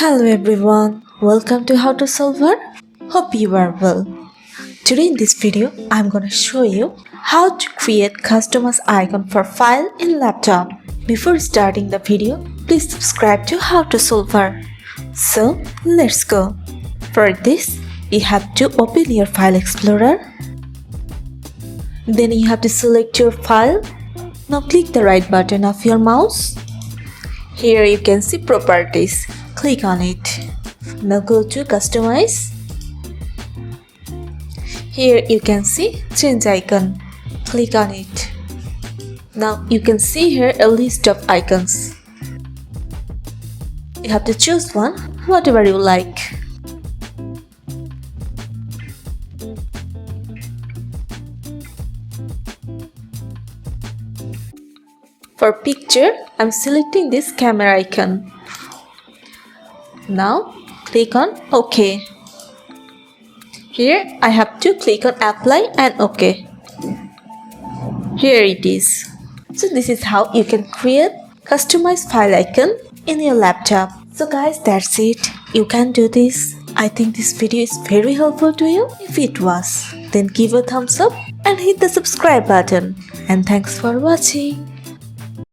Hello everyone, welcome to How to Solver. Hope you are well. Today in this video, I'm gonna show you how to create customized icon for file in laptop. Before starting the video, please subscribe to How to Solver. So let's go. For this, you have to open your file explorer. Then you have to select your file. Now click the right button of your mouse. Here you can see properties. Click on it. Now go to Customize. Here you can see change icon. Click on it. Now you can see here a list of icons. You have to choose one, whatever you like. For picture, I'm selecting this camera icon. Now click on OK. Here I have to click on Apply and OK. Here it is. So this is how you can create customized file icon in your laptop. So guys, that's it. You can do this. I think this video is very helpful to you. If it was, then give a thumbs up and hit the subscribe button. And thanks for watching.